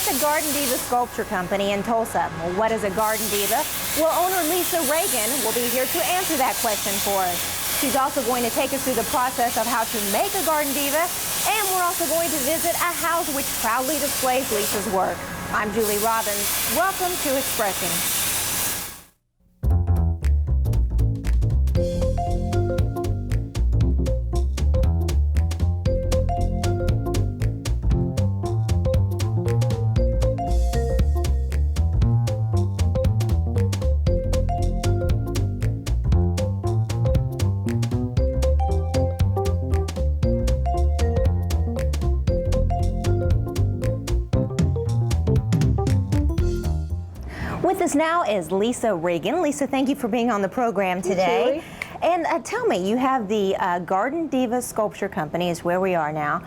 at the Garden Diva Sculpture Company in Tulsa. Well, what is a Garden Diva? Well, owner Lisa Reagan will be here to answer that question for us. She's also going to take us through the process of how to make a Garden Diva, and we're also going to visit a house which proudly displays Lisa's work. I'm Julie Robbins. Welcome to Expression. With us now is Lisa Reagan. Lisa, thank you for being on the program today. And tell me, you have the Garden Diva Sculpture Company is where we are now.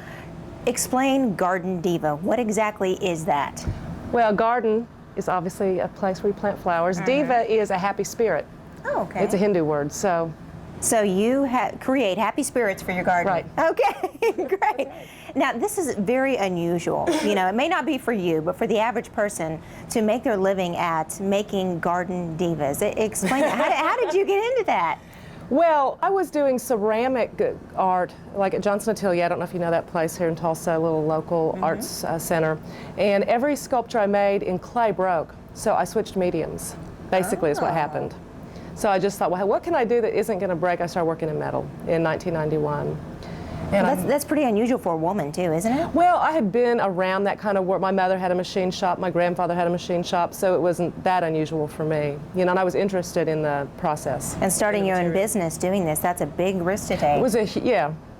Explain Garden Diva. What exactly is that? Well, garden is obviously a place where you plant flowers. Diva is a happy spirit. Oh, okay. It's a Hindu word, so. So you create happy spirits for your garden. Right. Okay, great. Now, this is very unusual. You know, it may not be for you, but for the average person to make their living at making garden divas. Explain that. How did you get into that? Well, I was doing ceramic art, like at Johnson Atelier. I don't know if you know that place here in Tulsa, a little local arts center. And every sculpture I made in clay broke, so I switched mediums, basically is what happened. So I just thought, well, what can I do that isn't going to break? I started working in metal in 1991. And that's pretty unusual for a woman, too, isn't it? Well, I had been around that kind of work. My mother had a machine shop. My grandfather had a machine shop, so it wasn't that unusual for me. You know, and I was interested in the process. And starting your own business doing this, that's a big risk to take. It was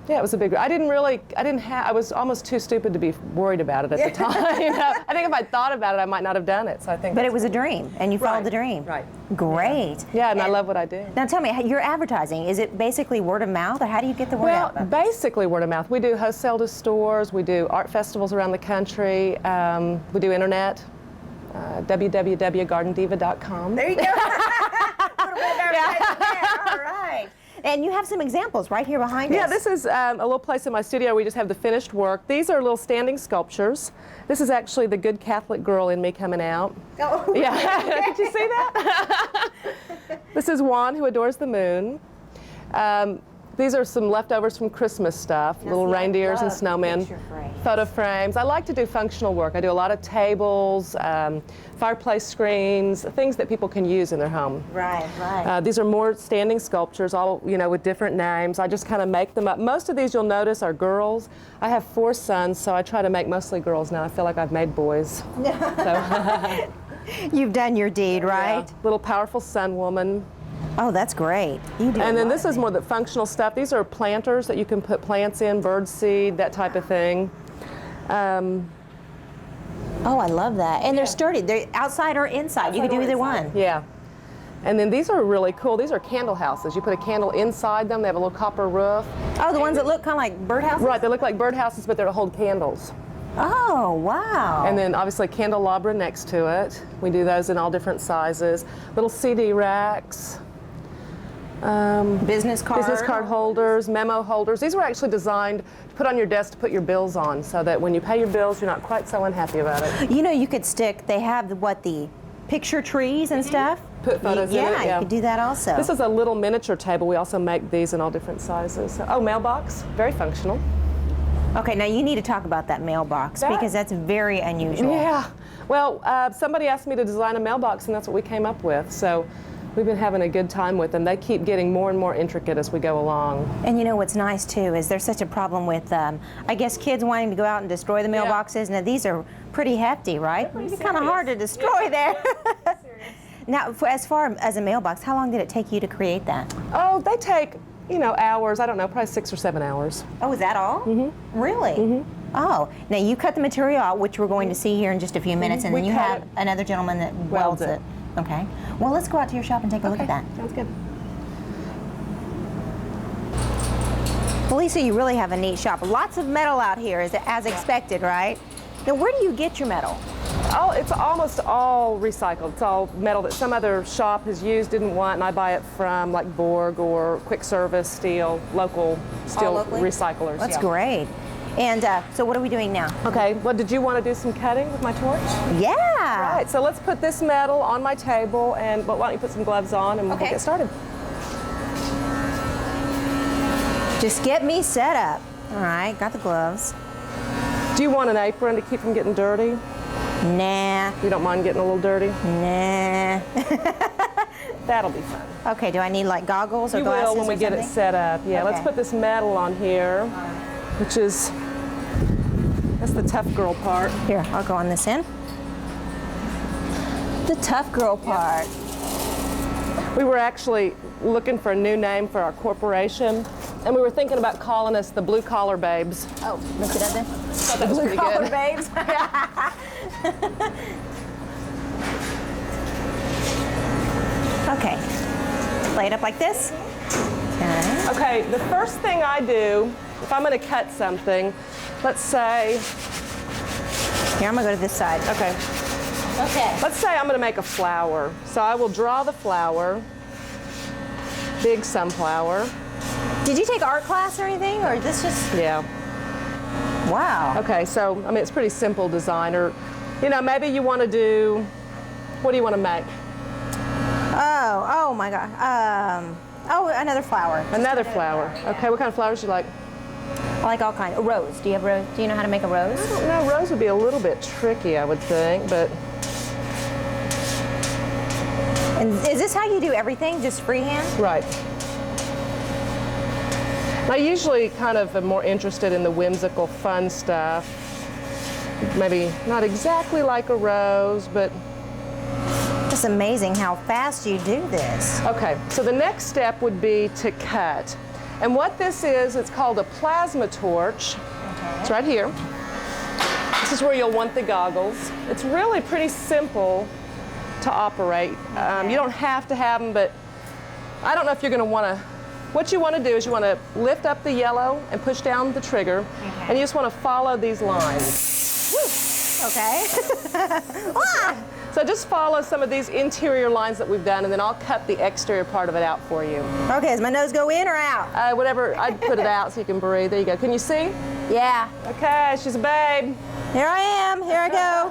yeah, it was a big. I was almost too stupid to be worried about it at the time. You know? I think if I thought about it, I might not have done it. So I think. But it was a dream, and you followed the dream. Right. Great. Yeah, and I love what I do. Now tell me, your advertising, is it basically word of mouth, or how do you get the word out? Well, basically word of mouth. We do wholesale to stores. We do art festivals around the country. We do internet. www.gardendiva.com. There you go. A little bit of advertising there. All right. And you have some examples right here behind us. Yeah, this is a little place in my studio where we just have the finished work. These are little standing sculptures. This is actually the good Catholic girl in me coming out. Oh. Yeah, did you see that? This is Juan, who adores the moon. These are some leftovers from Christmas stuff, little reindeers and snowmen, photo frames. I like to do functional work. I do a lot of tables, fireplace screens, things that people can use in their home. Right, right. These are more standing sculptures, all with different names. I just kind of make them up. Most of these you'll notice are girls. I have 4 sons, so I try to make mostly girls now. I feel like I've made boys. So. You've done your deed, right? Yeah. Little powerful sun woman. Oh, that's great. You do. And then this is more the functional stuff. These are planters that you can put plants in, bird seed, that type of thing. Oh, I love that. And they're sturdy. They're outside or inside. You can do either one. Yeah. And then these are really cool. These are candle houses. You put a candle inside them. They have a little copper roof. Oh, the ones that look kind of like birdhouses? Right. They look like birdhouses, but they're to hold candles. Oh, wow. And then obviously candelabra next to it. We do those in all different sizes. Little CD racks. Business card holders, memo holders. These were actually designed to put on your desk to put your bills on, so that when you pay your bills, you're not quite so unhappy about it. You know, you could stick, they have the picture trees and stuff? Put photos in it, yeah. You could do that also. This is a little miniature table. We also make these in all different sizes. Oh, mailbox, very functional. Okay, now you need to talk about that mailbox because that's very unusual. Yeah. Well, somebody asked me to design a mailbox, and that's what we came up with. So we've been having a good time with them. They keep getting more and more intricate as we go along. And you know what's nice too is there's such a problem with, I guess, kids wanting to go out and destroy the mailboxes. Now these are pretty hefty, right? It's kind of hard to destroy there. Now, as far as a mailbox, how long did it take you to create that? Oh, they take, hours. I don't know, probably 6 or 7 hours. Oh, is that all? Mm-hmm. Really? Mm-hmm. Oh, now you cut the material out, which we're going to see here in just a few minutes, and then you have another gentleman that welds it. Okay. Well, let's go out to your shop and take a look at that. Sounds good. Well, Lisa, you really have a neat shop. Lots of metal out here, as expected, right? Now, where do you get your metal? Oh, it's almost all recycled. It's all metal that some other shop has used, didn't want, and I buy it from like Borg or Quick Service Steel, local steel recyclers. That's great. And so what are we doing now? Okay, well, did you want to do some cutting with my torch? Yeah. All right, so let's put this metal on my table, and why don't you put some gloves on and we'll get started. Just get me set up. All right, got the gloves. Do you want an apron to keep from getting dirty? Nah. You don't mind getting a little dirty? Nah. That'll be fun. Okay, do I need like goggles or glasses? You will when we get it set up. Yeah, let's put this metal on here, which is, that's the tough girl part. Here, I'll go on this end. The tough girl part. We were actually looking for a new name for our corporation, and we were thinking about calling us the Blue Collar Babes. Oh, look it up then. Thought that was pretty Collar good. Babes. Okay, lay it up like this. Okay. Okay, the first thing I do, if I'm going to cut something, let's say... Here, I'm going to go to this side. Okay. Okay. Let's say I'm going to make a flower. So I will draw the flower, big sunflower. Did you take art class or anything, or is this just... Yeah. Wow. Okay, so, I mean, it's pretty simple design. Or, you know, maybe you want to do, what do you want to make? Oh my God. Oh, another flower. Another flower. Okay, what kind of flowers do you like? I like all kinds. A rose. Do you have rose? Do you know how to make a rose? I don't know, rose would be a little bit tricky, I would think, but... And is this how you do everything, just freehand? Right. I usually kind of am more interested in the whimsical, fun stuff. Maybe not exactly like a rose, but... It's amazing how fast you do this. Okay, so the next step would be to cut. And what this is, it's called a plasma torch. Okay. It's right here. This is where you'll want the goggles. It's really pretty simple to operate. Okay. You don't have to have them, but I don't know if you're going to want to... What you want to do is you want to lift up the yellow and push down the trigger, and you just want to follow these lines. Woo. Okay. So just follow some of these interior lines that we've done, and then I'll cut the exterior part of it out for you. Okay, does my nose go in or out? Whatever, I'd put it out so you can breathe. There you go. Can you see? Yeah. Okay, she's a babe. Here I am. Here I go.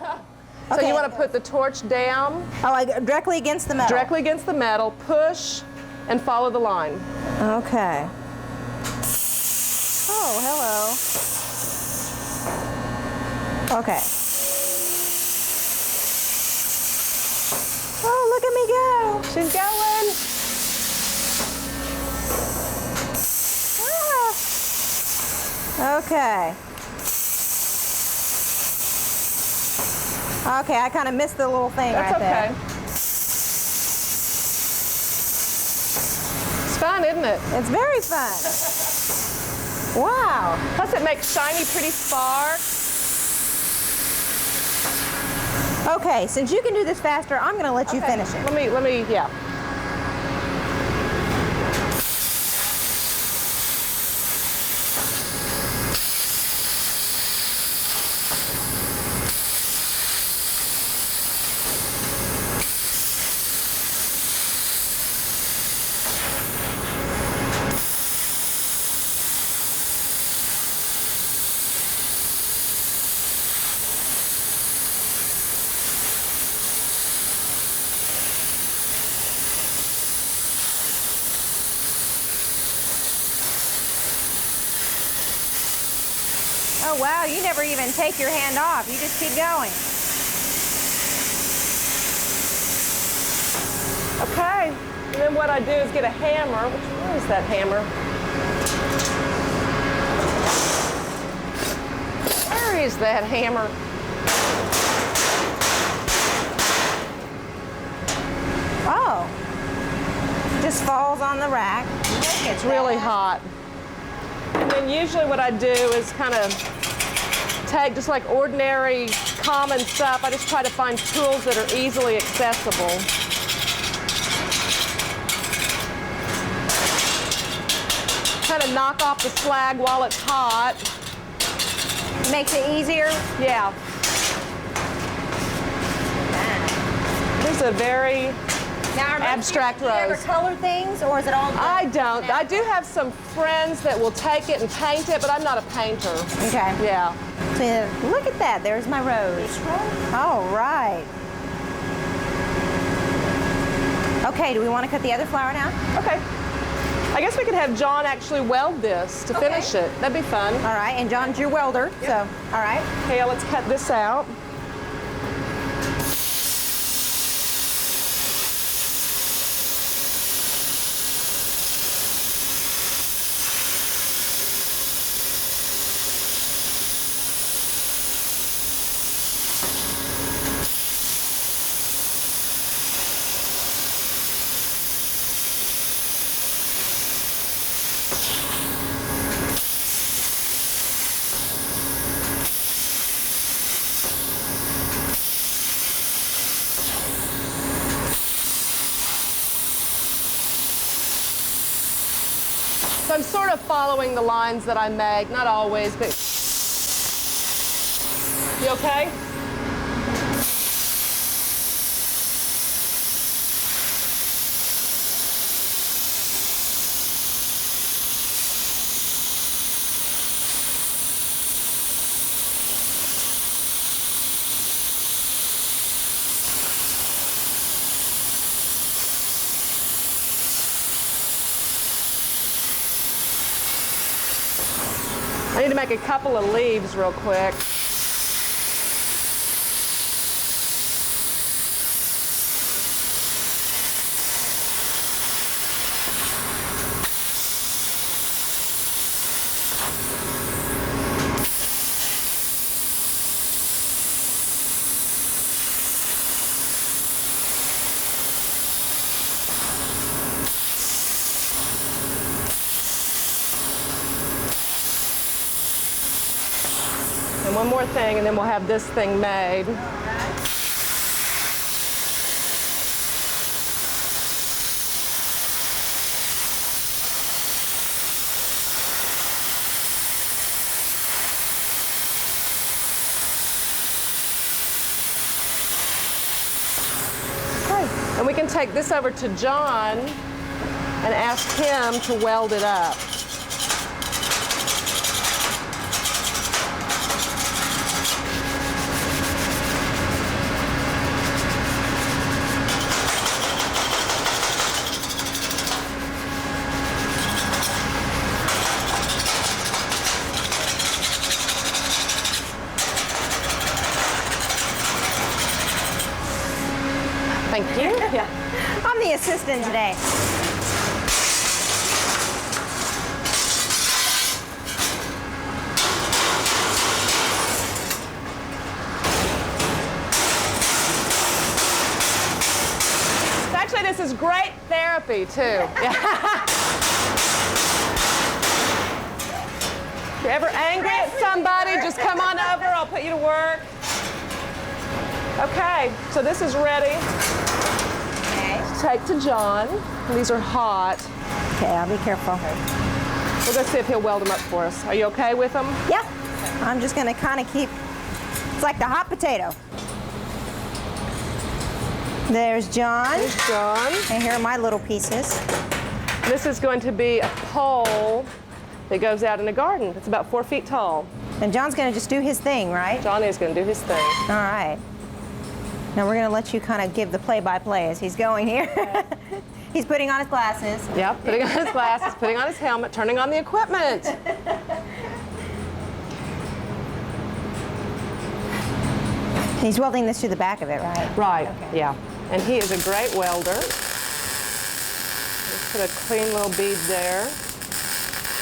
So Okay. you want to put the torch down. Oh, directly against the metal? Directly against the metal. Push and follow the line. Okay. Oh, hello. Okay. Oh, look at me go. She's going. Ah. Okay. Okay, I kind of missed the little thing right there. That's okay. It's fun, isn't it? It's very fun. Wow. Plus it makes shiny, pretty sparks. Okay, since you can do this faster, I'm going to let you finish it. Let me, yeah. Oh, wow, you never even take your hand off. You just keep going. Okay, and then what I do is get a hammer. Where is that hammer? Where is that hammer? Oh. Just falls on the rack. It's really hot. And then usually what I do is kind of take just like ordinary common stuff. I just try to find tools that are easily accessible. Kind of knock off the slag while it's hot. Makes it easier? Yeah. There's a very Now, abstract do you ever rose. color things, or is it all done? I don't. I do have some friends that will take it and paint it, but I'm not a painter. Okay. Yeah. So, look at that. There's my rose. All right. Okay, do we want to cut the other flower now? Okay. I guess we could have John actually weld this to finish it. That'd be fun. All right, and John's your welder, so, all right. Okay, let's cut this out. So I'm sort of following the lines that I make, not always, but you okay? I need to make a couple of leaves real quick. And one more thing, and then we'll have this thing made. Okay, and we can take this over to John and ask him to weld it up. Thank you. Yeah. I'm the assistant today. Actually, this is great therapy, too. If you're ever angry at somebody, just come on over. I'll put you to work. Okay, so this is ready. Okay. Take to John. These are hot. Okay, I'll be careful. We'll go see if he'll weld them up for us. Are you okay with them? Yeah. I'm just going to kind of keep, it's like the hot potato. There's John. There's John. And here are my little pieces. This is going to be a pole that goes out in the garden. It's about 4 feet tall. And John's going to just do his thing, right? John is going to do his thing. All right. Now we're going to let you kind of give the play-by-play as he's going here. He's putting on his glasses. Yep, putting on his glasses, putting on his helmet, turning on the equipment. He's welding this to the back of it, right? Right, Okay. yeah. And he is a great welder. Just put a clean little bead there.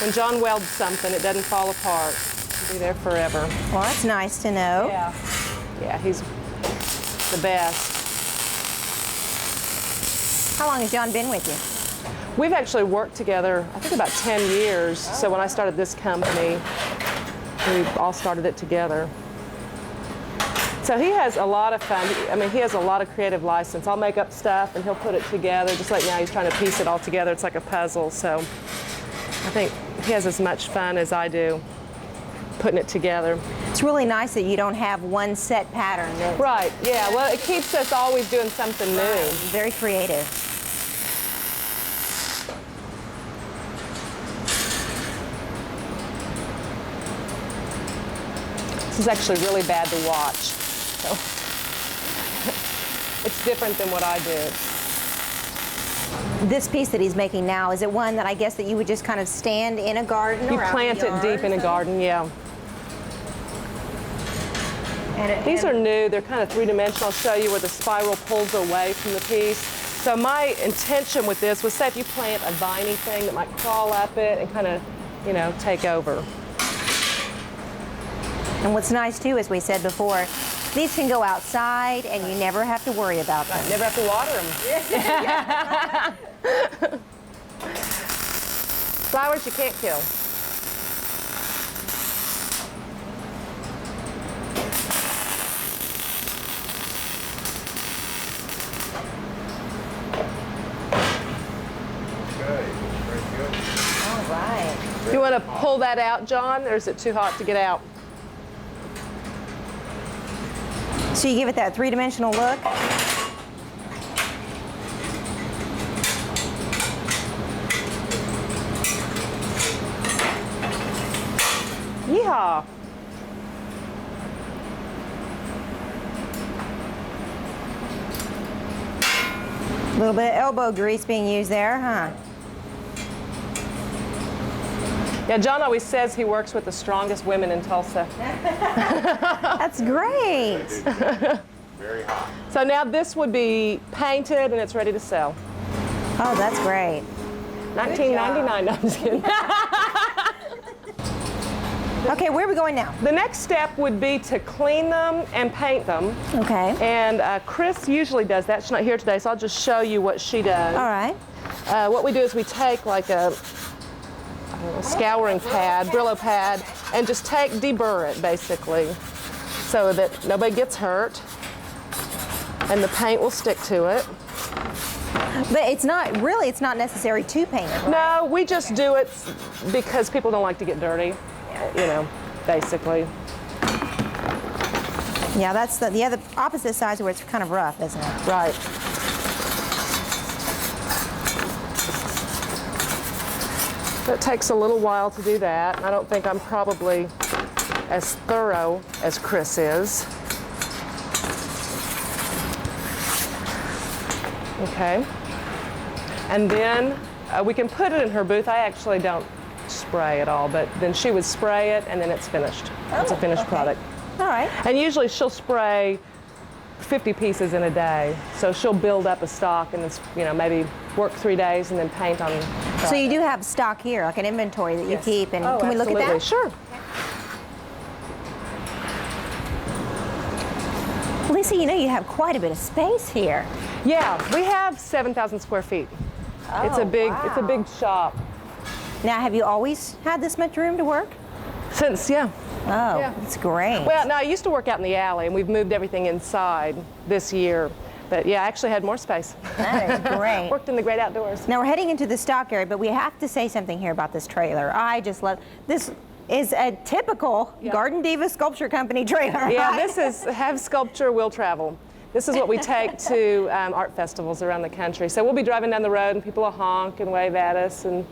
When John welds something, it doesn't fall apart. It'll be there forever. Well, that's nice to know. Yeah. Yeah, he's the best. How long has John been with you? We've actually worked together, I think about 10 years. So when I started this company, we all started it together. So he has a lot of fun. I mean, he has a lot of creative license. I'll make up stuff and he'll put it together. Just like now he's trying to piece it all together. It's like a puzzle. So I think he has as much fun as I do putting it together. It's really nice that you don't have one set pattern. Right, yeah. Well, it keeps us always doing something new. Very creative. This is actually really bad to watch. So it's different than what I did. This piece that he's making now, is it one that I guess that you would just kind of stand in a garden? You plant it deep in a garden, yeah. These are new, they're kind of three-dimensional. I'll show you where the spiral pulls away from the piece. So my intention with this was, say if you plant a viney thing that might crawl up it and kind of, you know, take over. And what's nice too, as we said before, these can go outside and you never have to worry about them. Right, never have to water them. Flowers you can't kill. Okay, very good. All right. You want to pull that out, John, or is it too hot to get out? So you give it that three-dimensional look. Yeehaw! A little bit of elbow grease being used there, huh? Yeah, John always says he works with the strongest women in Tulsa. That's great. Very hot. So now this would be painted and it's ready to sell. Oh, that's great. $19.99. No, I'm just kidding. Okay, where are we going now? The next step would be to clean them and paint them. Okay. And Chris usually does that. She's not here today, so I'll just show you what she does. All right. What we do is we take like a scouring pad, Brillo pad, and just deburr it basically so that nobody gets hurt and the paint will stick to it. But it's not necessary to paint it, right? No, we just do it because people don't like to get dirty, you know, basically. Yeah, that's the other opposite side where it's kind of rough, isn't it? Right. It takes a little while to do that. I don't think I'm probably as thorough as Chris is. Okay. And then we can put it in her booth. I actually don't spray at all, but then she would spray it and then it's finished. It's a finished product. All right. And usually she'll spray 50 pieces in a day. So she'll build up a stock and it's, you know, maybe work 3 days and then paint on. So you do have stock here, like an inventory that you keep, and can we look at that? Sure. Lisa, you know you have quite a bit of space here. Yeah, we have 7,000 square feet. It's a big shop. Now, have you always had this much room to work? Since, yeah. Oh, Yeah. that's great. Well, no, I used to work out in the alley and we've moved everything inside this year. But yeah, I actually had more space. That is great. Worked in the great outdoors. Now we're heading into the stock area, but we have to say something here about this trailer. I just love this. Is a typical Garden Divas Sculpture Company trailer. Yeah, right? this is Have Sculpture, Will Travel. This is what we take to art festivals around the country. So we'll be driving down the road and people will honk and wave at us. And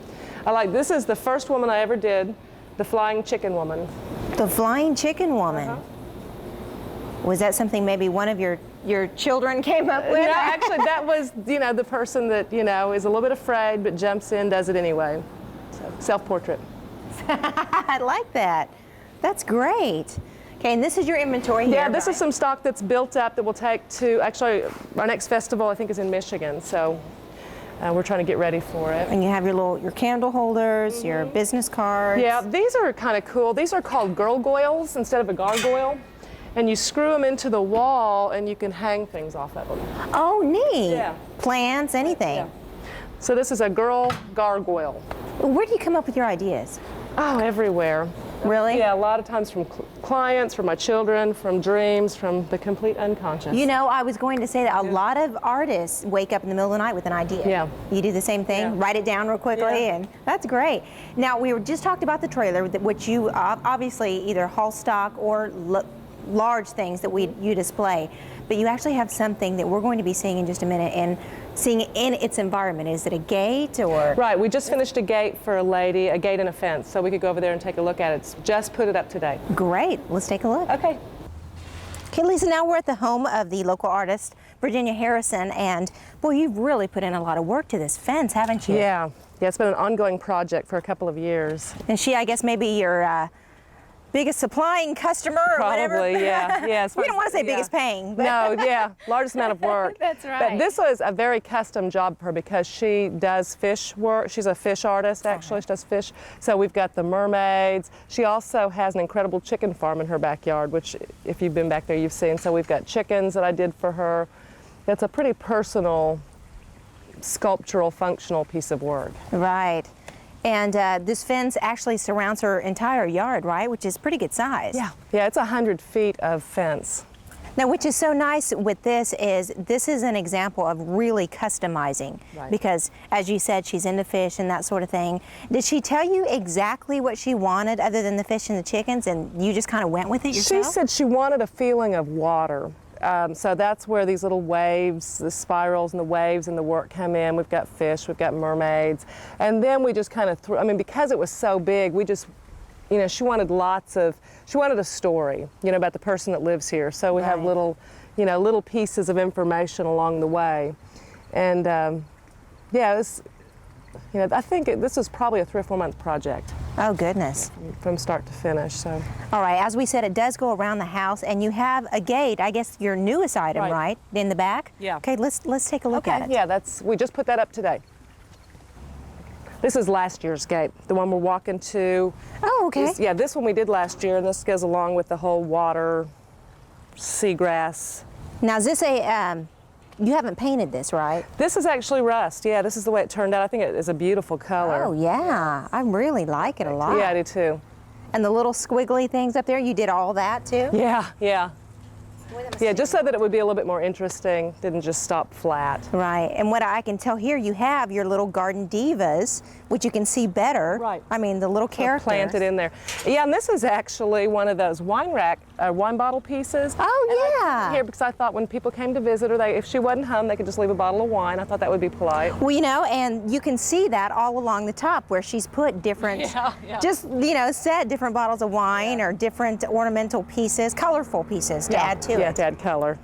this is the first woman I ever did, the Flying Chicken Woman. The Flying Chicken Woman. Was that something maybe one of your children came up with? No, actually that was, the person that, is a little bit afraid but jumps in, does it anyway. So, self-portrait. I like that. That's great. Okay, and this is your inventory here. Yeah, this is some stock that's built up that we'll take to, actually, our next festival I think is in Michigan, so we're trying to get ready for it. And you have your candle holders, your business cards. Yeah, these are kind of cool. These are called gargoyles instead of a gargoyle. And you screw them into the wall and you can hang things off of them. Oh, neat. Yeah. Plants, anything. Yeah. So this is a girl gargoyle. Where do you come up with your ideas? Oh, everywhere. Really? Yeah, a lot of times from clients, from my children, from dreams, from the complete unconscious. You know, I was going to say that a lot of artists wake up in the middle of the night with an idea. Yeah. You do the same thing, Yeah. write it down real quickly, Yeah. and that's great. Now, we were just talked about the trailer, which you obviously either haul stock or large things that you display, but you actually have something that we're going to be seeing in just a minute and seeing in its environment. Is it a gate or? Right, we just finished a gate for a lady, a gate and a fence, so we could go over there and take a look at it. It's just put it up today. Great, let's take a look. Okay. Okay, Lisa, now we're at the home of the local artist, Virginia Harrison, and boy, you've really put in a lot of work to this fence, haven't you? Yeah, it's been an ongoing project for a couple of years. And she, I guess, maybe your biggest supplying customer or whatever? Probably, yeah. We don't want to say biggest paying. But No, yeah, largest amount of work. That's right. But this was a very custom job for her because she does fish work. She's a fish artist, actually. She does fish. So we've got the mermaids. She also has an incredible chicken farm in her backyard, which if you've been back there, you've seen. So we've got chickens that I did for her. It's a pretty personal, sculptural, functional piece of work. Right. And this fence actually surrounds her entire yard, right? Which is pretty good size. Yeah, it's 100 feet of fence. Now, which is so nice with this is an example of really customizing. Right. Because, as you said, she's into fish and that sort of thing. Did she tell you exactly what she wanted other than the fish and the chickens, and you just kind of went with it yourself? She said she wanted a feeling of water. So that's where these little waves, the spirals and the waves and the work come in. We've got fish, we've got mermaids. And then we just kind of threw, I mean, because it was so big, we just, she wanted a story, about the person that lives here. So we have little, little pieces of information along the way. And I think this was probably a 3 or 4 month project. Oh, goodness. From start to finish, so. All right, as we said, it does go around the house, and you have a gate, I guess your newest item, right? In the back? Yeah. Okay, let's take a look at it. Yeah, we just put that up today. This is last year's gate, the one we're walking to. Oh, okay. This one we did last year, and this goes along with the whole water, seagrass. Now, is this you haven't painted this, right? This is actually rust. Yeah, this is the way it turned out. I think it is a beautiful color. Oh, yeah. I really like it a lot. Yeah, I do too. And the little squiggly things up there, you did all that too? Yeah. Yeah, just so that it would be a little bit more interesting, didn't just stop flat. Right, and what I can tell here, you have your little garden divas, which you can see better. Right. I mean, the little characters. Planted in there. Yeah, and this is actually one of those wine bottle pieces. Oh, yeah. Here, because I thought when people came to visit her, if she wasn't home, they could just leave a bottle of wine. I thought that would be polite. Well, and you can see that all along the top where she's put different, just, set different bottles of wine or different ornamental pieces, colorful pieces to add to it. Yeah, to add color.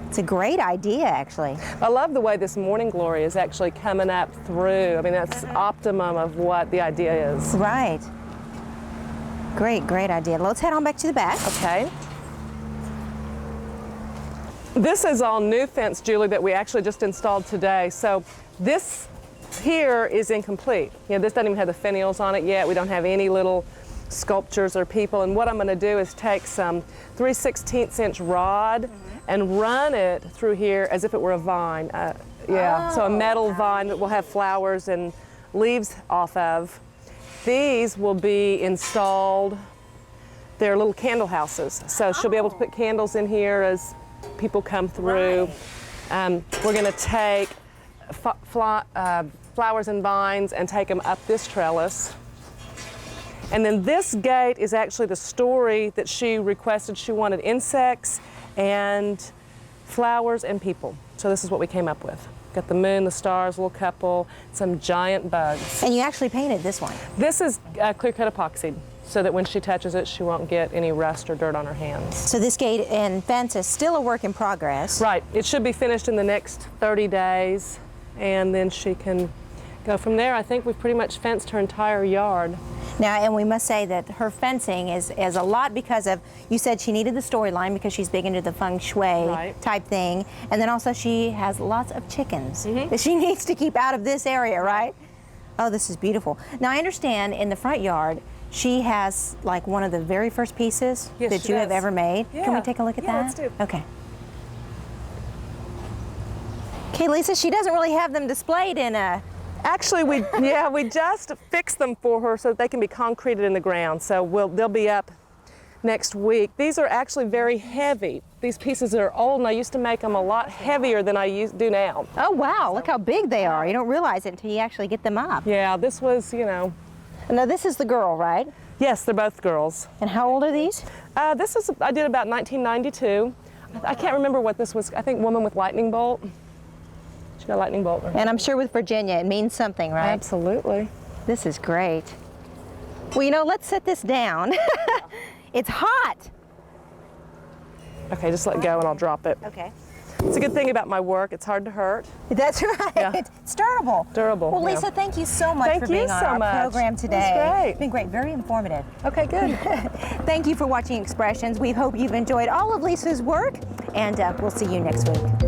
It's a great idea, actually. I love the way this morning glory is actually coming up through. I mean, that's optimum of what the idea is. Right. Great idea. Let's head on back to the back. Okay. This is all new fence, Julie, that we actually just installed today. So this here is incomplete. This doesn't even have the finials on it yet. We don't have any little sculptures or people. And what I'm going to do is take some 3/16 inch rod and run it through here as if it were a vine. So a metal vine that will have flowers and leaves off of. These will be installed. They're little candle houses. So she'll be able to put candles in here as people come through. We're going to take flowers and vines and take them up this trellis. And then this gate is actually the story that she requested. She wanted insects and flowers and people. So this is what we came up with. Got the moon, the stars, a little couple, some giant bugs. And you actually painted this one. This is clear cut epoxy, so that when she touches it, she won't get any rust or dirt on her hands. So this gate and fence is still a work in progress. Right. It should be finished in the next 30 days, and then she can go from there. I think we've pretty much fenced her entire yard. Now, and we must say that her fencing is a lot because of, you said she needed the storyline because she's big into the feng shui type thing, and then also she has lots of chickens that she needs to keep out of this area, right? Oh, this is beautiful. Now, I understand in the front yard, she has like one of the very first pieces that you have ever made. Yeah. Can we take a look at that? Let's do. Okay. Okay, Lisa, she doesn't really have them displayed in a... Actually, we just fixed them for her so that they can be concreted in the ground. So they'll be up next week. These are actually very heavy. These pieces are old, and I used to make them a lot heavier than I do now. Oh, wow, look how big they are. You don't realize it until you actually get them up. Yeah, this was, Now, this is the girl, right? Yes, they're both girls. And how old are these? This is, I did about 1992. I can't remember what this was. I think Woman with Lightning Bolt. She got a lightning bolt. And I'm sure with Virginia, it means something, right? Absolutely. This is great. Well, you know, let's set this down. It's hot. Okay, just let go and I'll drop it. Okay. It's a good thing about my work. It's hard to hurt. That's right. Yeah. It's durable. Durable. Well, Lisa, yeah. thank you so much for being on our program today. That's great. It's been great. Very informative. Okay, good. Thank you for watching Expressions. We hope you've enjoyed all of Lisa's work, and we'll see you next week.